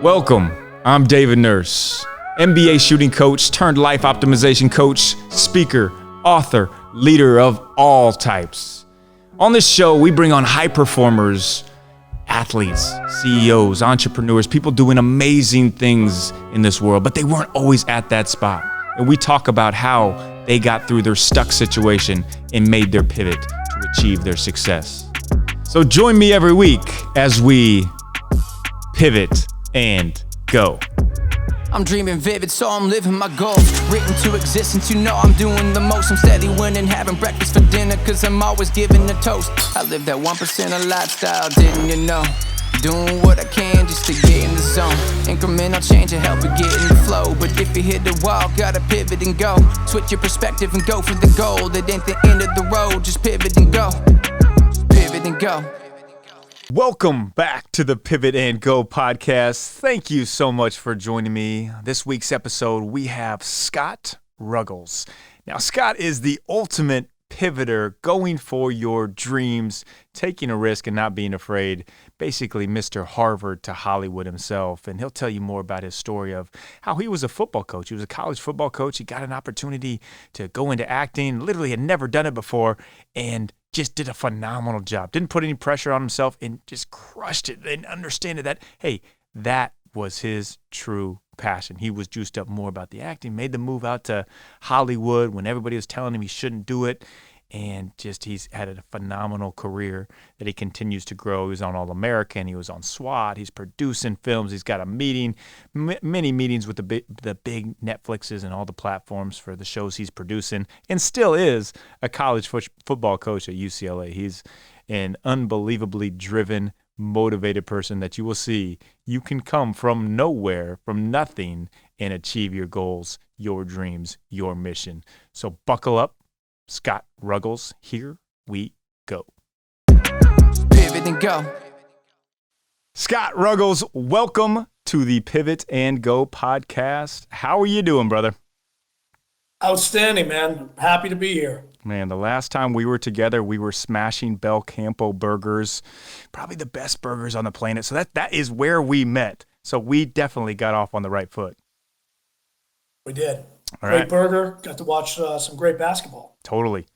Welcome, I'm David Nurse, NBA shooting coach turned life optimization coach, speaker, author, leader of all types. On this show, we bring on high performers, athletes, CEOs, entrepreneurs, people doing amazing things in this world, but they weren't always at that spot. And we talk about how they got through their stuck situation and made their pivot to achieve their success. So join me every week as we pivot and go. I'm dreaming vivid, so I'm living my goals. Written to existence, you know I'm doing the most. I'm steady winning, having breakfast for dinner, cause I'm always giving a toast. I live that 1% of lifestyle, didn't you know? Doing what I can just to get in the zone. Incremental change will help you get in the flow. But if you hit the wall, gotta pivot and go. Switch your perspective and go for the goal. That ain't the end of the road, just pivot and go. Pivot and go. Welcome back to the Pivot and Go podcast. Thank you so much for joining me. This week's episode, we have Scot Ruggles. Now, Scot is the ultimate pivoter, going for your dreams, taking a risk and not being afraid. Basically, Mr. Harvard to Hollywood himself. And he'll tell you more about his story of how he was a football coach. He was a college football coach. He got an opportunity to go into acting, literally had never done it before, and just did a phenomenal job. Didn't put any pressure on himself and just crushed it and understanding that, hey, that was his true passion. He was juiced up more about the acting, made the move out to Hollywood when everybody was telling him he shouldn't do it. And just he's had a phenomenal career that he continues to grow. He was on All-American. He was on SWAT. He's producing films. He's got a meeting, many meetings with the big Netflixes and all the platforms for the shows he's producing, and still is a college football coach at UCLA. He's an unbelievably driven, motivated person that you will see. You can come from nowhere, from nothing, and achieve your goals, your dreams, your mission. So buckle up. Scot Ruggles, here we go. Pivot and go. Scot Ruggles, welcome to the Pivot and Go podcast. How are you doing, brother? Outstanding, man. Happy to be here. Man, the last time we were together, we were smashing Bel Campo burgers, probably the best burgers on the planet. So that is where we met. So we definitely got off on the right foot. We did. All great right. Burger. Got to watch some great basketball. Totally.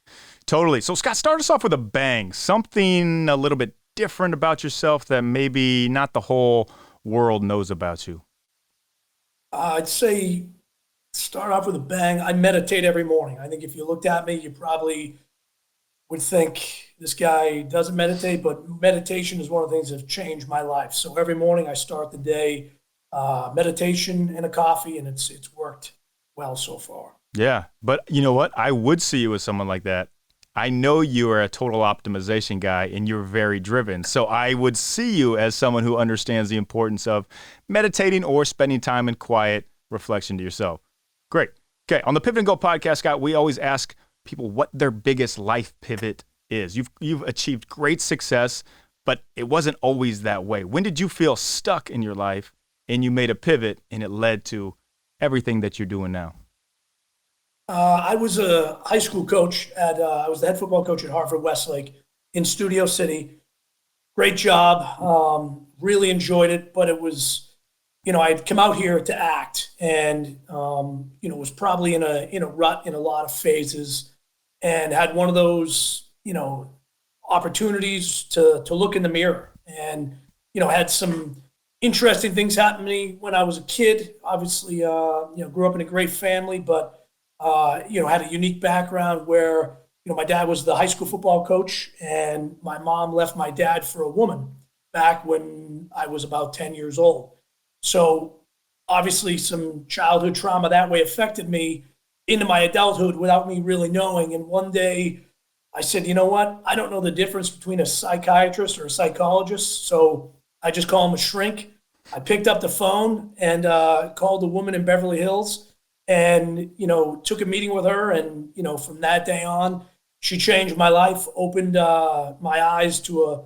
So, Scot, start us off with a bang. Something a little bit different about yourself that maybe not the whole world knows about you. I'd say start off with a bang. I meditate every morning. I think if you looked at me, you probably would think this guy doesn't meditate, but meditation is one of the things that have changed my life. So every morning I start the day, meditation and a coffee, and it's worked well so far. Yeah, but you know what? I would see you as someone like that. I know you are a total optimization guy and you're very driven. So I would see you as someone who understands the importance of meditating or spending time in quiet reflection to yourself. Great. Okay, on the Pivot and Go podcast, Scot, we always ask people what their biggest life pivot is. You've achieved great success, but it wasn't always that way. When did you feel stuck in your life and you made a pivot and it led to everything that you're doing now? I was a high school coach I was the head football coach at Harvard Westlake in Studio City. Great job. Really enjoyed it, but it was, I'd come out here to act and, was probably in a rut in a lot of phases and had one of those, opportunities to look in the mirror and, had some interesting things happen to me when I was a kid. Obviously, grew up in a great family, but had a unique background where, my dad was the high school football coach and my mom left my dad for a woman back when I was about 10 years old. So obviously some childhood trauma that way affected me into my adulthood without me really knowing. And one day I said, you know what? I don't know the difference between a psychiatrist or a psychologist. So I just call him a shrink. I picked up the phone and called a woman in Beverly Hills and, took a meeting with her. And, from that day on, she changed my life, opened my eyes to a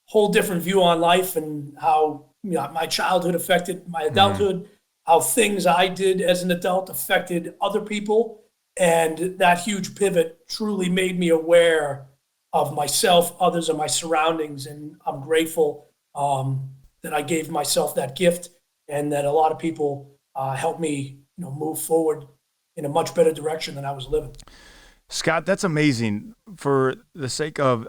whole different view on life and how my childhood affected my adulthood, how things I did as an adult affected other people. And that huge pivot truly made me aware of myself, others, and my surroundings. And I'm grateful that I gave myself that gift and that a lot of people helped me, move forward in a much better direction than I was living. Scott, that's amazing. For the sake of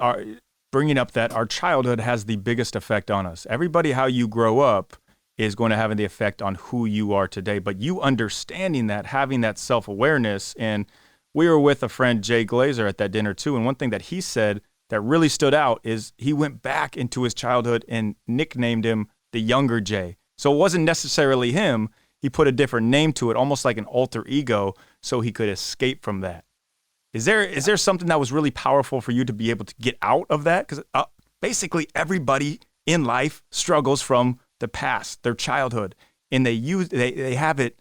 bringing up that our childhood has the biggest effect on us. Everybody, how you grow up is going to have the effect on who you are today. But you understanding that, having that self-awareness, and we were with a friend, Jay Glazer, at that dinner too. And one thing that he said that really stood out is he went back into his childhood and nicknamed him the younger Jay. So it wasn't necessarily him. He put a different name to it, almost like an alter ego, so he could escape from that. Is there something that was really powerful for you to be able to get out of that? Because basically everybody in life struggles from the past, their childhood, and they have it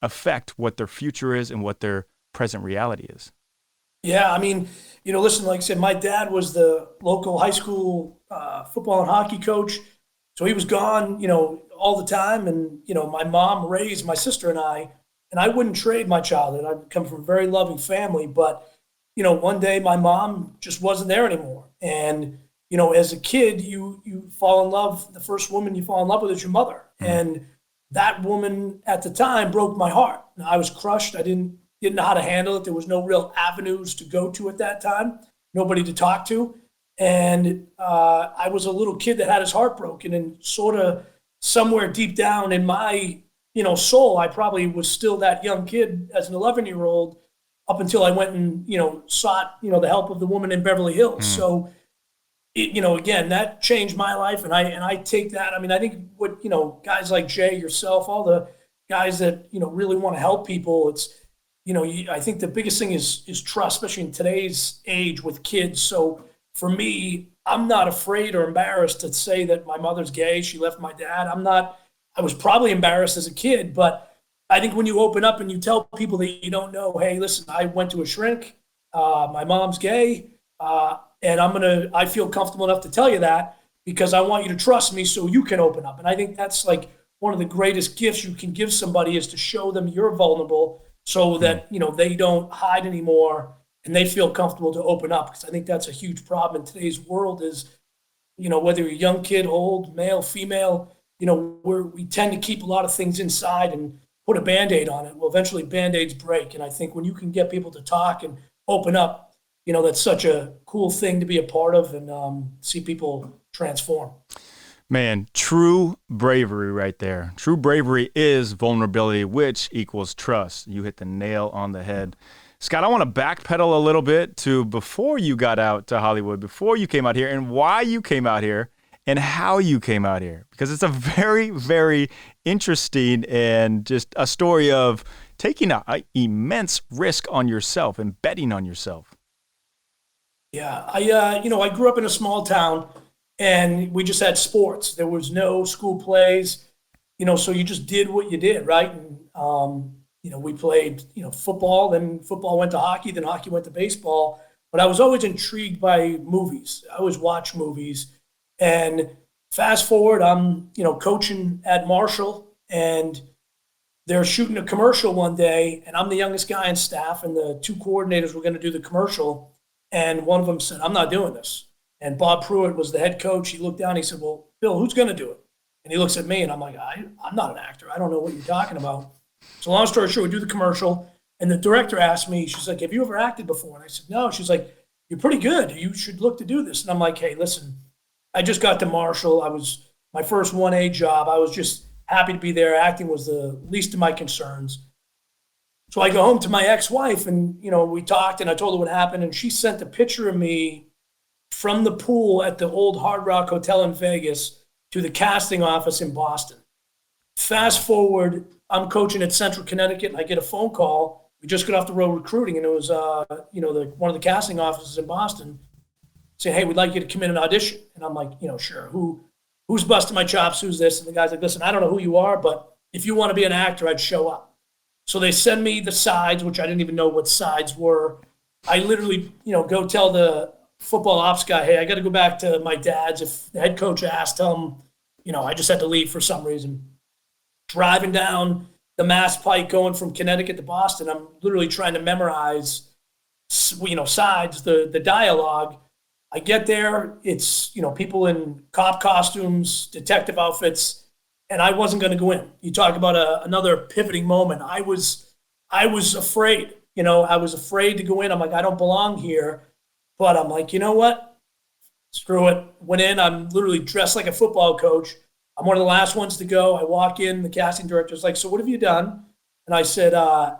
affect what their future is and what their present reality is. Yeah, I mean, listen, like I said, my dad was the local high school football and hockey coach, so he was gone, all the time, and my mom raised my sister and I wouldn't trade my childhood. I come from a very loving family, but one day my mom just wasn't there anymore. And, as a kid, you fall in love. The first woman you fall in love with is your mother. Mm-hmm. And that woman at the time broke my heart. I was crushed. I didn't know how to handle it. There was no real avenues to go to at that time, nobody to talk to. And I was a little kid that had his heart broken, and sort of somewhere deep down in my, soul, I probably was still that young kid as an 11-year-old up until I went and, sought, the help of the woman in Beverly Hills. Mm. So, again, that changed my life. And I take that. I mean, I think what, guys like Jay, yourself, all the guys that, really want to help people, it's, I think the biggest thing is trust, especially in today's age with kids. So for me, I'm not afraid or embarrassed to say that my mother's gay. She left my dad. I was probably embarrassed as a kid, but I think when you open up and you tell people that you don't know, hey, listen, I went to a shrink, my mom's gay, and I feel comfortable enough to tell you that because I want you to trust me so you can open up. And I think that's like one of the greatest gifts you can give somebody is to show them you're vulnerable so that, they don't hide anymore and they feel comfortable to open up. Because I think that's a huge problem in today's world is, whether you're a young kid, old, male, female, we tend to keep a lot of things inside and put a Band-Aid on it. Well, eventually Band-Aids break. And I think when you can get people to talk and open up, that's such a cool thing to be a part of and see people transform. Man, true bravery right there. True bravery is vulnerability, which equals trust. You hit the nail on the head. Scott, I want to backpedal a little bit to before you got out to Hollywood, before you came out here, and why you came out here and how you came out here. Because it's a very, very interesting and just a story of taking an immense risk on yourself and betting on yourself. Yeah, I grew up in a small town and we just had sports. There was no school plays, so you just did what you did, right? And, we played, football, then football went to hockey, then hockey went to baseball. But I was always intrigued by movies. I always watch movies. And fast forward, I'm, coaching at Marshall and they're shooting a commercial one day and I'm the youngest guy on staff and the two coordinators were going to do the commercial. And one of them said, I'm not doing this. And Bob Pruitt was the head coach. He looked down, he said, well, Bill, who's going to do it? And he looks at me and I'm like, I'm not an actor. I don't know what you're talking about. So long story short, we do the commercial and the director asked me, she's like, have you ever acted before? And I said, no. She's like, you're pretty good. You should look to do this. And I'm like, hey, listen, I just got to Marshall. I was my first 1A job. I was just happy to be there. Acting was the least of my concerns. So I go home to my ex-wife and, we talked and I told her what happened. And she sent a picture of me from the pool at the old Hard Rock Hotel in Vegas to the casting office in Boston. Fast forward, I'm coaching at Central Connecticut and I get a phone call. We just got off the road recruiting and it was, one of the casting offices in Boston saying, hey, we'd like you to come in and audition. And I'm like, sure. Who's busting my chops? Who's this? And the guy's like, listen, I don't know who you are, but if you want to be an actor, I'd show up. So they send me the sides, which I didn't even know what sides were. I literally, go tell the football ops guy, hey, I got to go back to my dad's. If the head coach asked, tell him, I just had to leave for some reason. Driving down the Mass Pike going from Connecticut to Boston, I'm literally trying to memorize, sides, the dialogue. I get there, it's, people in cop costumes, detective outfits, and I wasn't going to go in. You talk about another pivoting moment. I was afraid. I was afraid to go in. I'm like, I don't belong here. But I'm like, you know what? Screw it. Went in. I'm literally dressed like a football coach. I'm one of the last ones to go. I walk in. The casting director's like, so what have you done? And I said,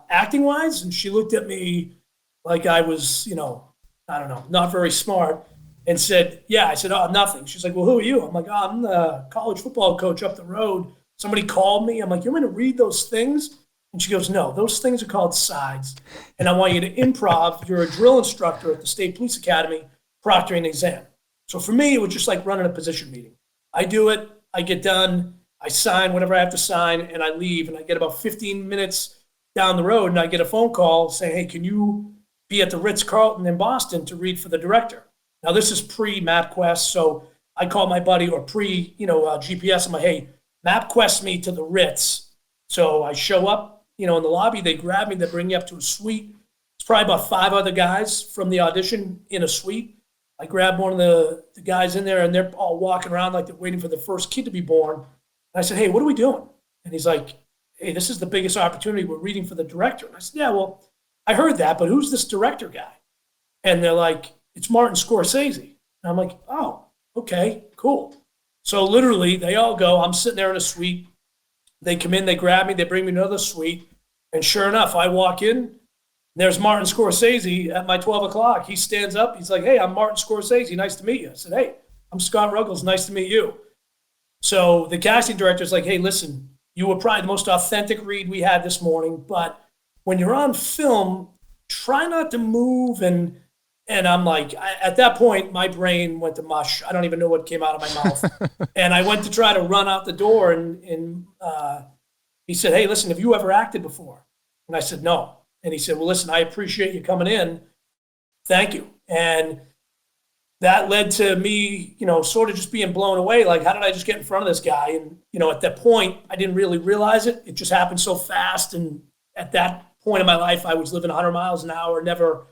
acting wise. And she looked at me like I was, I don't know, not very smart, and said, yeah. I said, oh, nothing. She's like, well, who are you? I'm like, oh, I'm the college football coach up the road. Somebody called me. I'm like, you're going to read those things? And she goes, no, those things are called sides. And I want you to improv. You're a drill instructor at the State Police Academy, proctoring an exam. So for me, it was just like running a position meeting. I do it. I get done. I sign whatever I have to sign, and I leave. And I get about 15 minutes down the road, and I get a phone call saying, hey, can you be at the Ritz-Carlton in Boston to read for the director? Now, this is pre-MapQuest, so I call my buddy, or GPS. I'm like, hey, MapQuest me to the Ritz. So I show up, in the lobby. They grab me. They bring me up to a suite. It's probably about 5 other guys from the audition in a suite. I grab one of the guys in there, and they're all walking around like they're waiting for the first kid to be born. And I said, hey, what are we doing? And he's like, hey, this is the biggest opportunity. We're reading for the director. And I said, yeah, well, I heard that, but who's this director guy? And they're like, it's Martin Scorsese. And I'm like, oh, okay, cool. So literally, they all go. I'm sitting there in a suite. They come in, they grab me, they bring me to another suite. And sure enough, I walk in. There's Martin Scorsese at my 12 o'clock. He stands up. He's like, hey, I'm Martin Scorsese. Nice to meet you. I said, hey, I'm Scot Ruggles. Nice to meet you. So the casting director's like, hey, listen, you were probably the most authentic read we had this morning, but when you're on film, try not to move. And I'm like, at that point, my brain went to mush. I don't even know what came out of my mouth. And I went to try to run out the door, and he said, hey, listen, have you ever acted before? And I said, no. And he said, well, listen, I appreciate you coming in. Thank you. And that led to me, sort of just being blown away. Like, how did I just get in front of this guy? And, at that point, I didn't really realize it. It just happened so fast. And at that point in my life, I was living 100 miles an hour, never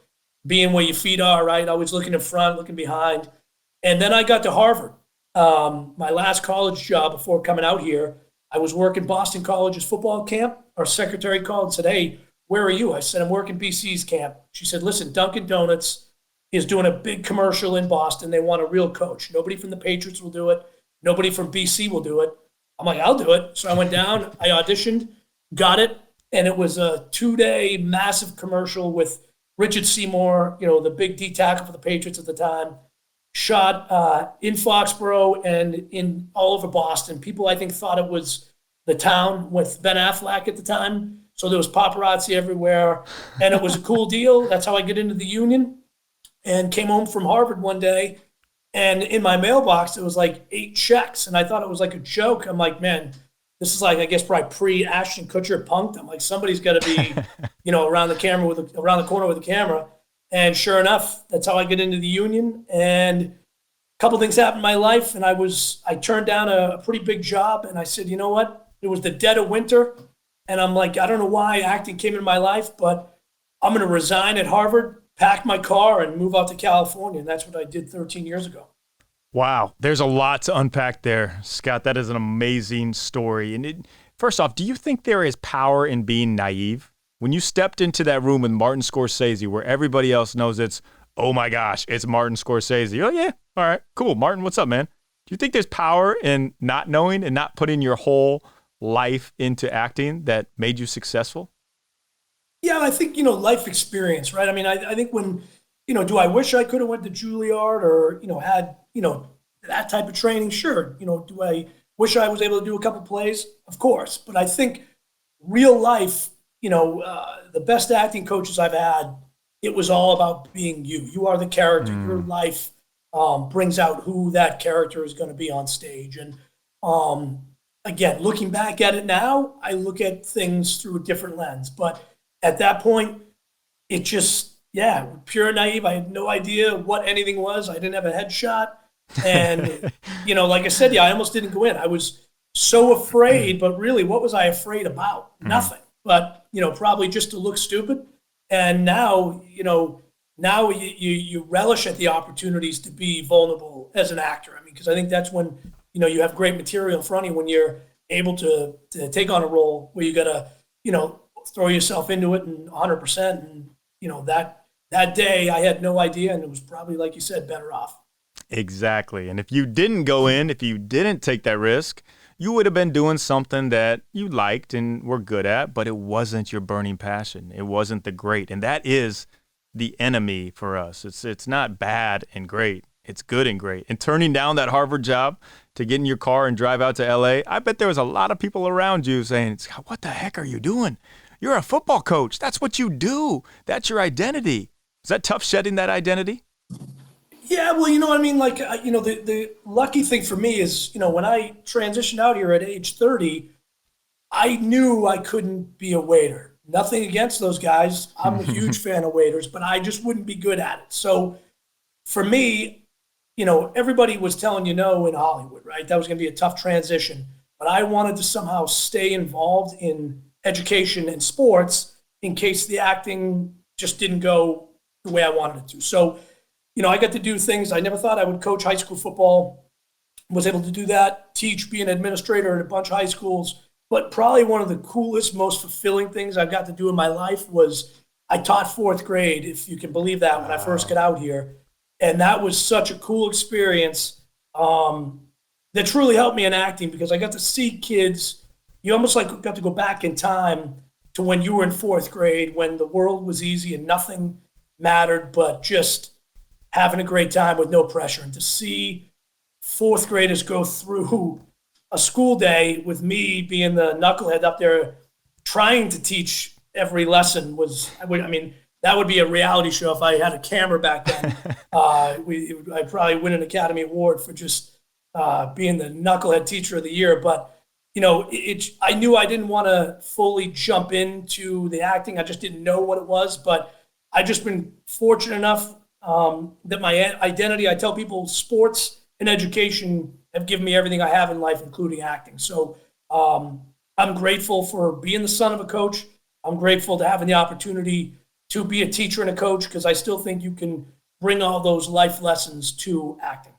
being where your feet are, right? Always looking in front, looking behind. And then I got to Harvard. My last college job before coming out here, I was working Boston College's football camp. Our secretary called and said, hey, where are you? I said, I'm working BC's camp. She said, listen, Dunkin' Donuts is doing a big commercial in Boston. They want a real coach. Nobody from the Patriots will do it. Nobody from BC will do it. I'm like, I'll do it. So I went down, I auditioned, got it. And it was a 2-day massive commercial with Richard Seymour, the big D tackle for the Patriots at the time, shot in Foxborough and in all over Boston. People, I think, thought it was the town with Ben Affleck at the time. So there was paparazzi everywhere, and it was a cool deal. That's how I get into the union, and came home from Harvard one day, and in my mailbox, it was like 8 checks, and I thought it was like a joke. I'm like, man, this is like, I guess, probably pre-Ashton Kutcher punked. I'm like, somebody's got to be, around the corner with a camera. And sure enough, that's how I get into the union. And a couple things happened in my life, and I turned down a pretty big job, and I said, you know what? It was the dead of winter. And I'm like, I don't know why acting came into my life, but I'm going to resign at Harvard, pack my car, and move out to California. And that's what I did 13 years ago. Wow. There's a lot to unpack there, Scott. That is an amazing story. And first off, do you think there is power in being naive? When you stepped into that room with Martin Scorsese, where everybody else knows it's, oh my gosh, it's Martin Scorsese. Oh yeah, all right, cool. Martin, what's up, man? Do you think there's power in not knowing and not putting your whole life into acting that made you successful? Yeah, I think, life experience, right? I mean, I think when, do I wish I could have went to Juilliard or, had, that type of training? Sure. Do I wish I was able to do a couple plays? Of course. But I think real life, the best acting coaches I've had, it was all about being you. You are the character. Your life brings out who that character is going to be on stage. And, again, looking back at it now, I look at things through a different lens. But at that point, it just, pure naive. I had no idea what anything was. I didn't have a headshot. And, like I said, I almost didn't go in. I was so afraid, but really, what was I afraid about? Nothing. But, probably just to look stupid. And now, now you relish at the opportunities to be vulnerable as an actor. I mean, because I think that's when, you have great material in front of you when you're able to take on a role where you got to, throw yourself into it and 100%. And, that day I had no idea, and it was probably, like you said, better off. Exactly. And if you didn't go in, if you didn't take that risk, you would have been doing something that you liked and were good at, but it wasn't your burning passion. It wasn't the great. And that is the enemy for us. It's not bad and great. It's good and great. And turning down that Harvard job to get in your car and drive out to LA, I bet there was a lot of people around you saying, what the heck are you doing? You're a football coach. That's what you do. That's your identity. Is that tough shedding that identity? Yeah, well, you know what I mean? Like, the lucky thing for me is, when I transitioned out here at age 30, I knew I couldn't be a waiter. Nothing against those guys. I'm a huge fan of waiters, but I just wouldn't be good at it. So for me, everybody was telling in Hollywood, right? That was going to be a tough transition. But I wanted to somehow stay involved in education and sports in case the acting just didn't go the way I wanted it to. So, I got to do things. I never thought I would coach high school football. Was able to do that, teach, be an administrator at a bunch of high schools. But probably one of the coolest, most fulfilling things I got to do in my life was I taught fourth grade, if you can believe that, when I first got out here. And that was such a cool experience that truly helped me in acting, because I got to see kids. You almost like got to go back in time to when you were in fourth grade, when the world was easy and nothing mattered but just having a great time with no pressure. And to see fourth graders go through a school day with me being the knucklehead up there trying to teach every lesson that would be a reality show if I had a camera back then. I'd probably win an Academy Award for just being the knucklehead teacher of the year. But, I knew I didn't want to fully jump into the acting. I just didn't know what it was. But I just been fortunate enough that my identity, I tell people, sports and education have given me everything I have in life, including acting. So I'm grateful for being the son of a coach. I'm grateful to having the opportunity to be a teacher and a coach, because I still think you can bring all those life lessons to acting.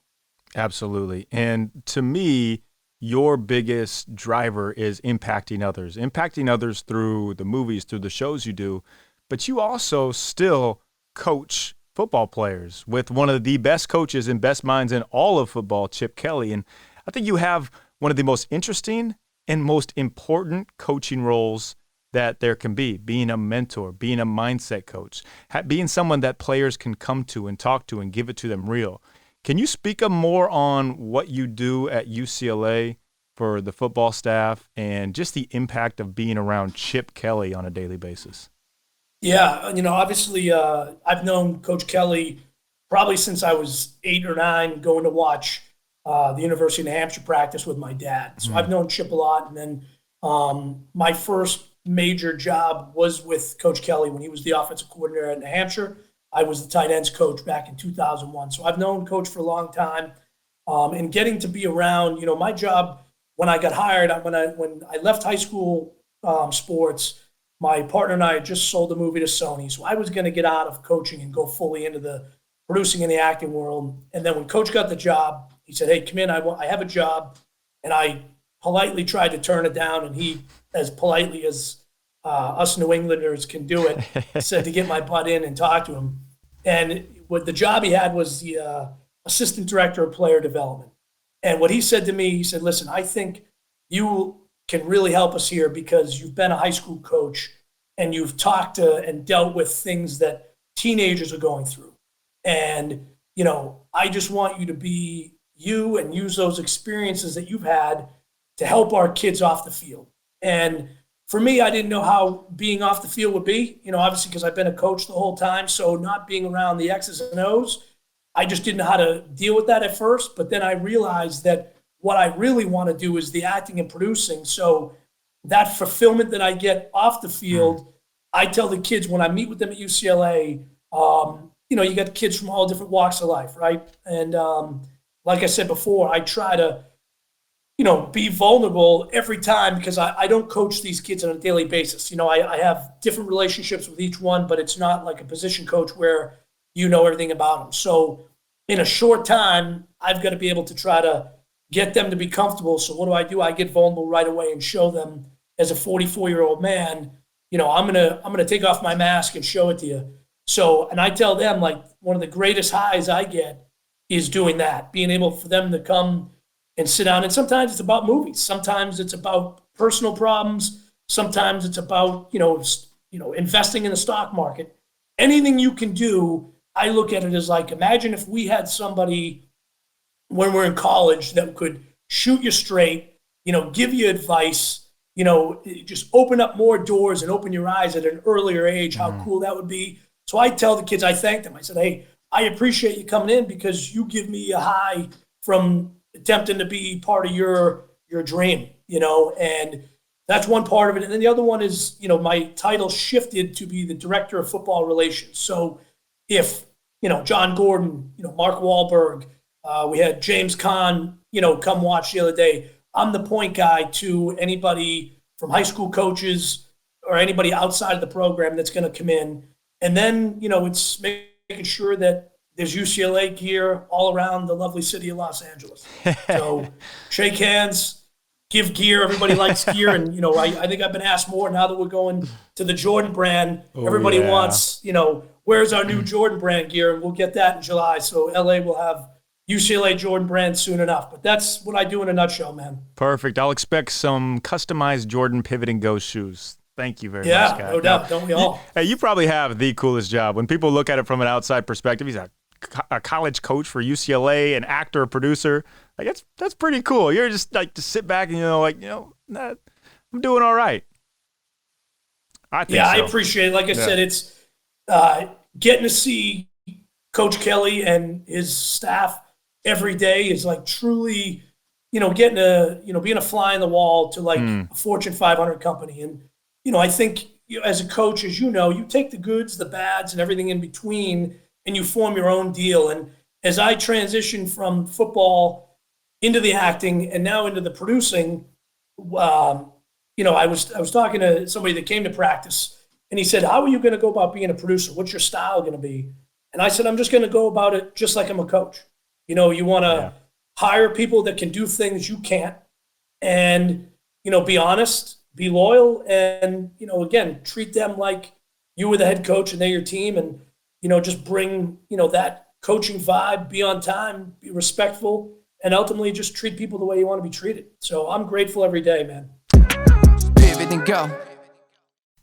Absolutely. And to me, your biggest driver is impacting others through the movies, through the shows you do. But you also still coach football players with one of the best coaches and best minds in all of football, Chip Kelly. And I think you have one of the most interesting and most important coaching roles that there can be, being a mentor, being a mindset coach, being someone that players can come to and talk to and give it to them real. Can you speak up more on what you do at UCLA for the football staff and just the impact of being around Chip Kelly on a daily basis? Yeah, obviously I've known Coach Kelly probably since I was 8 or 9, going to watch the University of New Hampshire practice with my dad. So I've known Chip a lot. And then my first major job was with Coach Kelly when he was the offensive coordinator at New Hampshire. I was the tight ends coach back in 2001. So I've known Coach for a long time. And getting to be around, my job when I got hired, when I left high school sports, my partner and I had just sold the movie to Sony. So I was going to get out of coaching and go fully into the producing and the acting world. And then when Coach got the job, he said, "Hey, come in. I have a job." And I politely tried to turn it down. And he, as politely as us New Englanders can do it, said to get my butt in and talk to him. And what the job he had was the assistant director of player development. And what he said to me, he said, "Listen, I think you can really help us here because you've been a high school coach and you've talked to and dealt with things that teenagers are going through. And, I just want you to be you and use those experiences that you've had to help our kids off the field." And for me, I didn't know how being off the field would be, obviously because I've been a coach the whole time. So not being around the X's and O's, I just didn't know how to deal with that at first. But then I realized that what I really want to do is the acting and producing. So that fulfillment that I get off the field, I tell the kids when I meet with them at UCLA, you got kids from all different walks of life, right? And like I said before, I try to, be vulnerable every time because I don't coach these kids on a daily basis. I have different relationships with each one, but it's not like a position coach where you know everything about them. So in a short time, I've got to be able to try to get them to be comfortable. So what do? I get vulnerable right away and show them as a 44-year-old man, I'm gonna take off my mask and show it to you. So, and I tell them, like, one of the greatest highs I get is doing that, being able for them to come and sit down. And sometimes it's about movies. Sometimes it's about personal problems. Sometimes it's about, investing in the stock market. Anything you can do, I look at it as like, imagine if we had somebody when we're in college that could shoot you straight, give you advice, just open up more doors and open your eyes at an earlier age, how cool that would be. So I tell the kids, I thank them. I said, hey, I appreciate you coming in because you give me a high from attempting to be part of your dream, and that's one part of it. And then the other one is, my title shifted to be the director of football relations. So if, John Gordon, Mark Wahlberg, we had James Caan, come watch the other day. I'm the point guy to anybody from high school coaches or anybody outside of the program that's going to come in. And then, it's making sure that there's UCLA gear all around the lovely city of Los Angeles. So shake hands, give gear. Everybody likes gear. And, I think I've been asked more now that we're going to the Jordan brand. Everybody wants, where's our new Jordan brand gear? And we'll get that in July. So LA will have UCLA Jordan brand soon enough. But that's what I do in a nutshell, man. Perfect. I'll expect some customized Jordan Pivot and Go shoes. Thank you very much, Scott. Yeah, no doubt. Don't we all? You probably have the coolest job. When people look at it from an outside perspective, he's a college coach for UCLA, an actor, a producer. Like, that's pretty cool. You're just like to sit back and I'm doing all right. I think so. I appreciate it. Like I said, it's getting to see Coach Kelly and his staff every day is like truly, getting being a fly in the wall to like a Fortune 500 company. And, I think as a coach, as you take the goods, the bads, and everything in between, and you form your own deal. And as I transition from football into the acting and now into the producing, I was talking to somebody that came to practice, and he said, how are you going to go about being a producer? What's your style going to be? And I said, I'm just going to go about it just like I'm a coach. You want to hire people that can do things you can't, and, be honest, be loyal, and, again, treat them like you were the head coach and they're your team, and, just bring, that coaching vibe, be on time, be respectful, and ultimately just treat people the way you want to be treated. So I'm grateful every day, man. Pivot and go.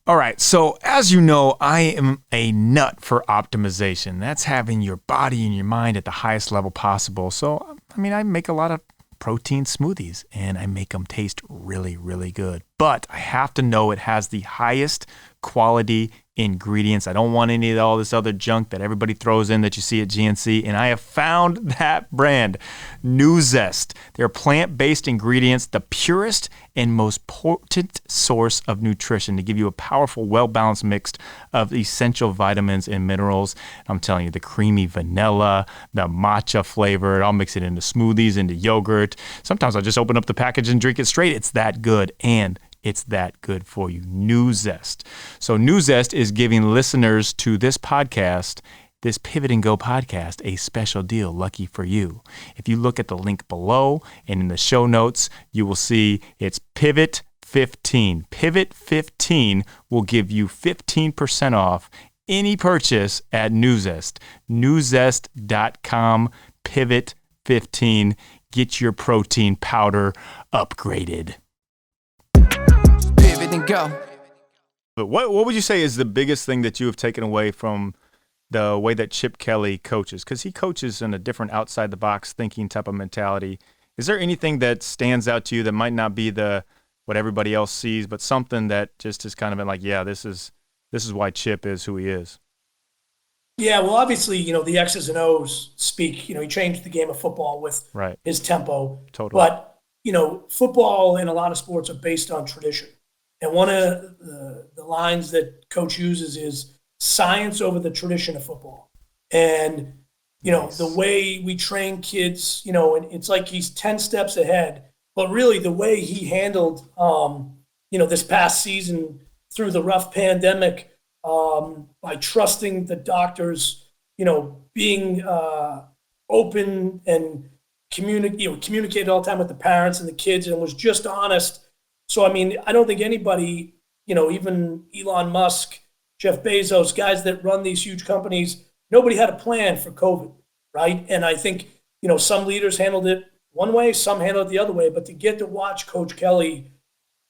All right, so as you know, I am a nut for optimization. That's having your body and your mind at the highest level possible. So, I make a lot of protein smoothies, and I make them taste really, really good. But I have to know it has the highest quality ingredients. I don't want any of all this other junk that everybody throws in that you see at GNC. And I have found that brand, New Zest. They're plant-based ingredients, the purest and most potent source of nutrition to give you a powerful, well-balanced mix of essential vitamins and minerals. I'm telling you, the creamy vanilla, the matcha flavor, I'll mix it into smoothies, into yogurt. Sometimes I'll just open up the package and drink it straight. It's that good. And it's that good for you. New Zest. So New Zest is giving listeners to this podcast, this Pivot and Go podcast, a special deal, lucky for you. If you look at the link below and in the show notes, you will see it's Pivot 15. Pivot 15 will give you 15% off any purchase at New Zest. NewZest.com, Pivot 15. Get your protein powder upgraded. And go. But what would you say is the biggest thing that you have taken away from the way that Chip Kelly coaches? Because he coaches in a different outside the box thinking type of mentality. Is there anything that stands out to you that might not be what everybody else sees, but something that just has kind of been like, yeah, this is why Chip is who he is? Yeah, well, obviously, the X's and O's speak. He changed the game of football with his tempo. Totally. But, football and a lot of sports are based on tradition. And one of the lines that Coach uses is science over the tradition of football. And, the way we train kids, and it's like he's 10 steps ahead. But really the way he handled, this past season through the rough pandemic by trusting the doctors, being open and communicated all the time with the parents and the kids and was just honest. So, I mean, I don't think anybody, even Elon Musk, Jeff Bezos, guys that run these huge companies, nobody had a plan for COVID, right? And I think, some leaders handled it one way, some handled it the other way, but to get to watch Coach Kelly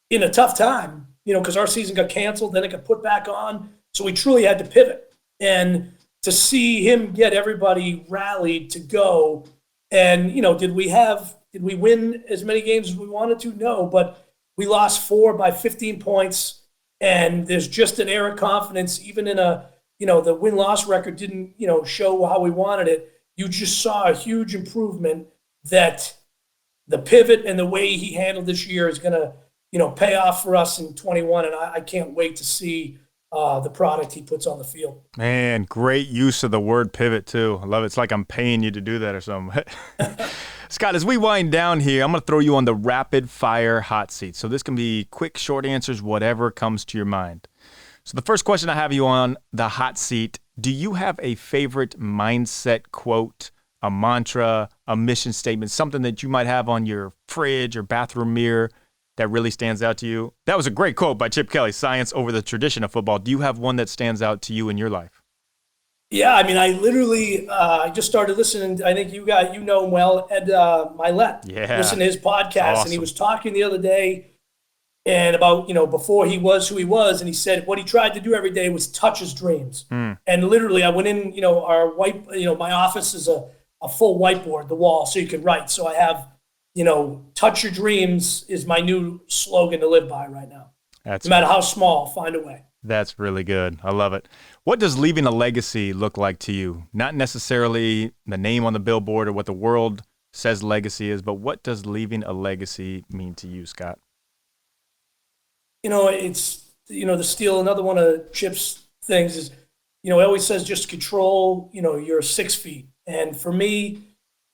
in a tough time, because our season got canceled, then it got put back on. So we truly had to pivot. And to see him get everybody rallied to go, and, did we win as many games as we wanted to? No, but we lost 4 by 15 points. And there's just an air of confidence, even in the win-loss record didn't, show how we wanted it. You just saw a huge improvement that the pivot and the way he handled this year is going to, pay off for us in 21. And I can't wait to see the product he puts on the field. Man, great use of the word pivot too. I love it. It's like I'm paying you to do that or something. Scott, as we wind down here, I'm going to throw you on the rapid fire hot seat. So this can be quick, short answers, whatever comes to your mind. So the first question I have you on the hot seat, do you have a favorite mindset quote, a mantra, a mission statement, something that you might have on your fridge or bathroom mirror that really stands out to you? That was a great quote by Chip Kelly, science over the tradition of football. Do you have one that stands out to you in your life? Yeah, I mean, I literally I just started listening. I think you know him well, Ed Milet. Yeah. Listen to his podcast, Awesome. And he was talking the other day and about, before he was who he was, and he said what he tried to do every day was touch his dreams. And literally I went in, my office is a full whiteboard, the wall, so you can write. So I have, touch your dreams is my new slogan to live by right now. No matter how small, find a way. That's really good. I love it. What does leaving a legacy look like to you? Not necessarily the name on the billboard or what the world says legacy is, but what does leaving a legacy mean to you, Scott? It's, to steal another one of Chip's things is, he always says just control, your 6 feet. And for me,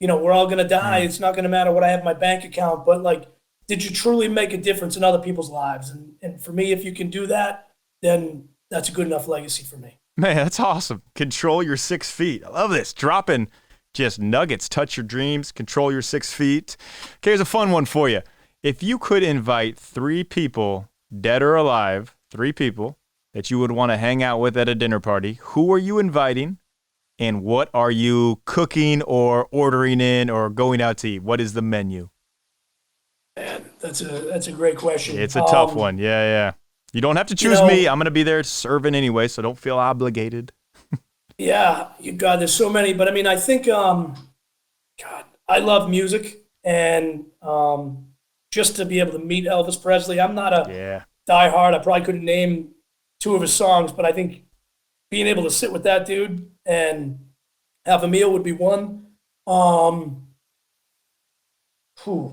we're all going to die. It's not going to matter what I have in my bank account, but did you truly make a difference in other people's lives? And for me, if you can do that, then that's a good enough legacy for me. Man, that's awesome. Control your 6 feet. I love this. Dropping just nuggets. Touch your dreams. Control your 6 feet. Okay, here's a fun one for you. If you could invite 3 people, dead or alive, 3 people that you would want to hang out with at a dinner party, who are you inviting? And what are you cooking or ordering in or going out to eat? What is the menu? Man, that's a great question. It's a tough one. Yeah. You don't have to choose me. I'm going to be there serving anyway, so don't feel obligated. Yeah, there's so many. But, I mean, I think, I love music. And just to be able to meet Elvis Presley, I'm not a diehard. I probably couldn't name 2 of his songs, but I think being able to sit with that dude and have a meal would be one.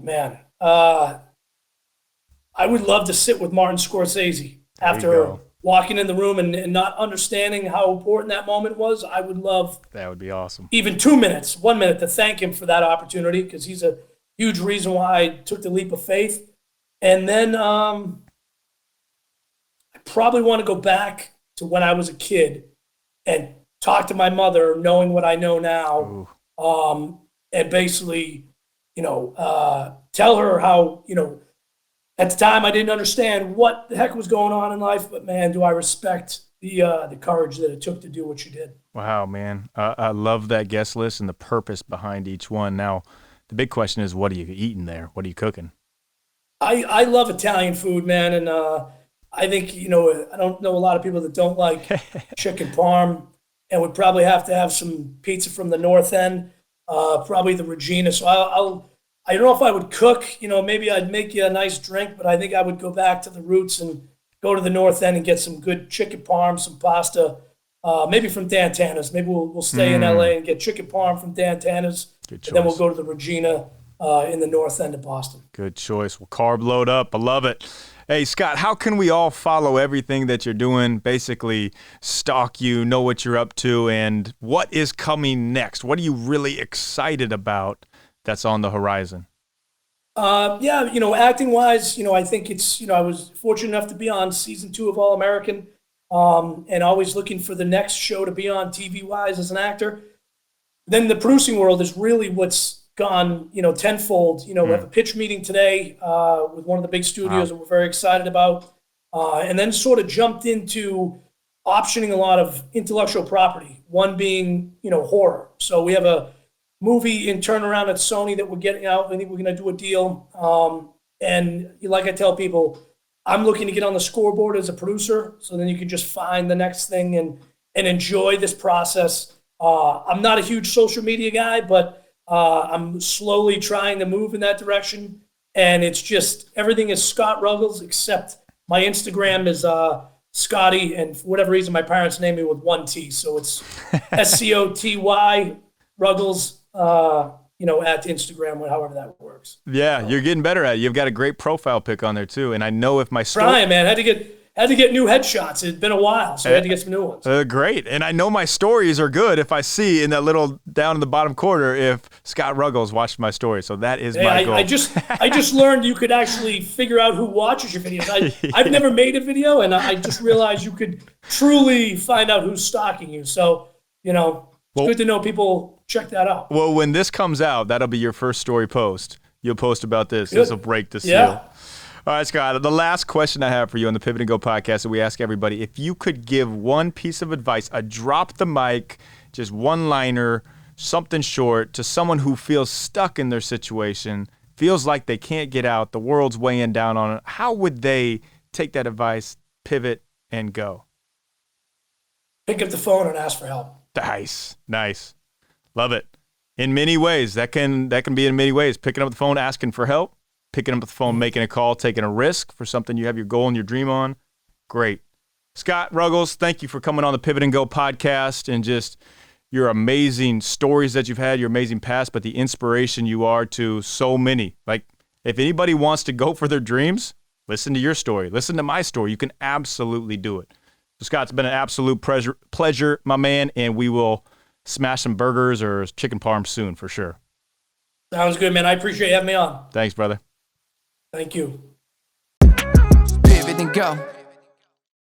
Man. I would love to sit with Martin Scorsese after walking in the room and not understanding how important that moment was. I would love that would be awesome. Even 2 minutes, 1 minute to thank him for that opportunity because he's a huge reason why I took the leap of faith. And then I probably want to go back to when I was a kid and talk to my mother, knowing what I know now, and basically, tell her how, at the time I didn't understand what the heck was going on in life, but man, do I respect the courage that it took to do what you did. Wow, man. I love that guest list and the purpose behind each one. Now, the big question is, what are you eating there? What are you cooking? I love Italian food, man, and I think, I don't know a lot of people that don't like chicken parm, and would probably have to have some pizza from the North End, probably the Regina. So I don't know if I would cook, maybe I'd make you a nice drink, but I think I would go back to the roots and go to the North End and get some good chicken parm, some pasta, maybe from Dan Tana's. Maybe we'll stay in LA and get chicken parm from Dan Tana's. Good choice. And then we'll go to the Regina in the North End of Boston. Good choice. Well, carb load up. I love it. Hey, Scott, how can we all follow everything that you're doing, basically stalk you, know what you're up to, and what is coming next? What are you really excited about that's on the horizon? Acting wise, I think it's, I was fortunate enough to be on season 2 of All American, and always looking for the next show to be on TV wise as an actor. Then the producing world is really what's gone, tenfold. We have a pitch meeting today with one of the big studios that we're very excited about. And then sort of jumped into optioning a lot of intellectual property, one being, horror. So we have a movie in turnaround at Sony that we're getting out. I think we're going to do a deal. And like I tell people, I'm looking to get on the scoreboard as a producer, so then you can just find the next thing and enjoy this process. I'm not a huge social media guy, but I'm slowly trying to move in that direction. And it's just, everything is Scot Ruggles, except my Instagram is Scotty, and for whatever reason, my parents named me with one T. So it's SCOTY Ruggles, at Instagram, or however that works. Yeah, you're getting better at it. You've got a great profile pic on there too. And I know if my story... Trying, man. Had to get new headshots. It's been a while, so I had to get some new ones. Great. And I know my stories are good if I see in that little down in the bottom corner if Scot Ruggles watched my story. So that is my goal. I just learned you could actually figure out who watches your videos. I've never made a video, and I just realized you could truly find out who's stalking you. So, it's good to know people check that out. Well, when this comes out, that'll be your first story post. You'll post about this. Good. This will break the seal. Yeah. All right, Scott, the last question I have for you on the Pivot and Go podcast that we ask everybody, if you could give one piece of advice, a drop the mic, just one liner, something short to someone who feels stuck in their situation, feels like they can't get out, the world's weighing down on it, how would they take that advice, pivot, and go? Pick up the phone and ask for help. Nice. Love it. In many ways, that can be in many ways. Picking up the phone, asking for help, picking up the phone, making a call, taking a risk for something you have your goal and your dream on. Great. Scot Ruggles, thank you for coming on the Pivot and Go podcast and just your amazing stories that you've had, your amazing past, but the inspiration you are to so many. Like, if anybody wants to go for their dreams, listen to your story. Listen to my story. You can absolutely do it. So, Scott, it's been an absolute pleasure, my man, and we will smash some burgers or chicken parm soon for sure. Sounds good, man. I appreciate you having me on. Thanks, brother. Thank you. Pivot and go.